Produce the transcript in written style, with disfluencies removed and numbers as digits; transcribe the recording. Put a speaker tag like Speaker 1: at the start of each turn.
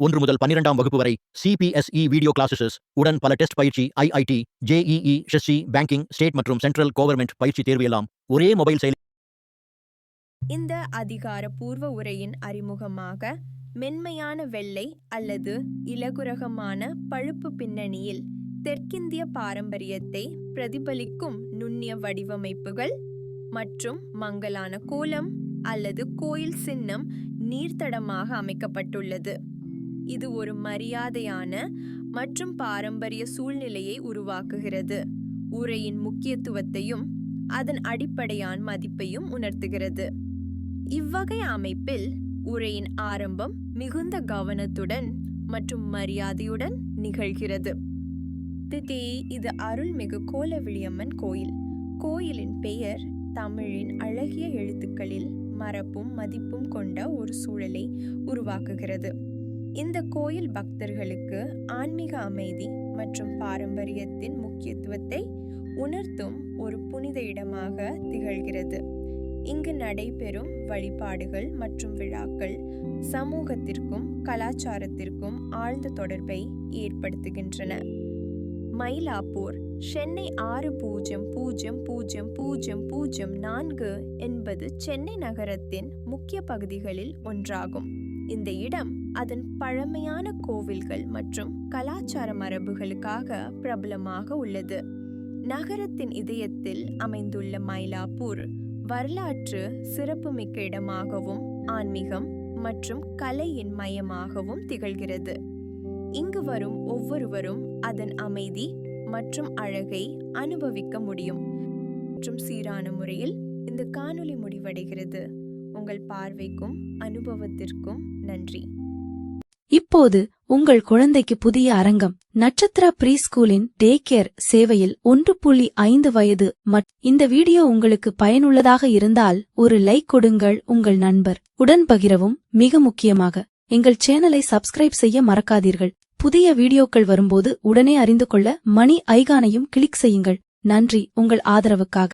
Speaker 1: 1 முதல் 12ஆம் வகுப்பு வரை CPSE வீடியோ கிளாஸஸ் உடன் பல டெஸ்ட் பயிற்சி IIT, JEE, SSC, banking, state மற்றும் சென்ட்ரல் கவர்மெண்ட் பயிற்சி தேர்வு எல்லாம் ஒரே மொபைல் செயலி.
Speaker 2: இந்த அதிகாரப்பூர்வ உரையின் அறிமுகமாக மென்மையான வெள்ளை அல்லது இலகுரகமான பழுப்பு பின்னணியில் தெற்கிந்திய பாரம்பரியத்தை பிரதிபலிக்கும் நுண்ணிய வடிவமைப்புகள் மற்றும் மங்கலான கோலம் அல்லது கோயில் சின்னம் நீர்த்தடமாக அமைக்கப்பட்டுள்ளது. இது ஒரு மரியாதையான மற்றும் பாரம்பரிய சூழ்நிலையை உருவாக்குகிறது. உரையின் முக்கியத்துவத்தையும் அதன் அடிப்படையான மதிப்பையும் உணர்த்துகிறது. இவ்வகை அமைப்பில் உரையின் ஆரம்பம் மிகுந்த கவனத்துடன் மற்றும் மரியாதையுடன் நிகழ்கிறது. இது அருள்மிகு கோலவிழியம்மன் கோயில். கோயிலின் பெயர் தமிழின் அழகிய எழுத்துக்களில் மரப்பும் மதிப்பும் கொண்ட ஒரு சூழலை உருவாக்குகிறது. இந்த கோயில் பக்தர்களுக்கு ஆன்மீக அமைதி மற்றும் பாரம்பரியத்தின் முக்கியத்துவத்தை உணர்த்தும் ஒரு புனித இடமாக திகழ்கிறது. இங்கு நடைபெறும் வழிபாடுகள் மற்றும் விழாக்கள் சமூகத்திற்கும் கலாச்சாரத்திற்கும் ஆழ்ந்த தொடர்பை ஏற்படுத்துகின்றன. மயிலாப்பூர் சென்னை 600004 என்பது சென்னை நகரத்தின் முக்கிய பகுதிகளில் ஒன்றாகும். இந்த இடம் அதன் பழமையான கோவில்கள் மற்றும் கலாச்சார மரபுகளுக்காக பிரபலமாக உள்ளது. நகரத்தின் இதயத்தில் அமைந்துள்ள மயிலாப்பூர் வரலாற்று சிறப்புமிக்க இடமாகவும் ஆன்மீகம் மற்றும் கலையின் மையமாகவும் திகழ்கிறது. இங்கு வரும் ஒவ்வொருவரும் அதன் அமைதி மற்றும் அழகை அனுபவிக்க முடியும். மற்றும் சீரான முறையில் இந்த காணொளி முடிவடைகிறது. உங்கள் பார்வைக்கும் அனுபவத்திற்கும் நன்றி.
Speaker 3: இப்போது உங்கள் குழந்தைக்கு புதிய அரங்கம். நட்சத்திர ப்ரீ ஸ்கூலின் டே கேர் சேவையில் 1.5 வயது இந்த வீடியோ உங்களுக்கு பயனுள்ளதாக இருந்தால் ஒரு லைக் கொடுங்கள். உங்கள் நண்பர் உடன் பகிரவும். மிக முக்கியமாக எங்கள் சேனலை சப்ஸ்கிரைப் செய்ய மறக்காதீர்கள். புதிய வீடியோக்கள் வரும்போது உடனே அறிந்து கொள்ள மணி ஐகானையும் கிளிக் செய்யுங்கள். நன்றி உங்கள் ஆதரவுக்காக.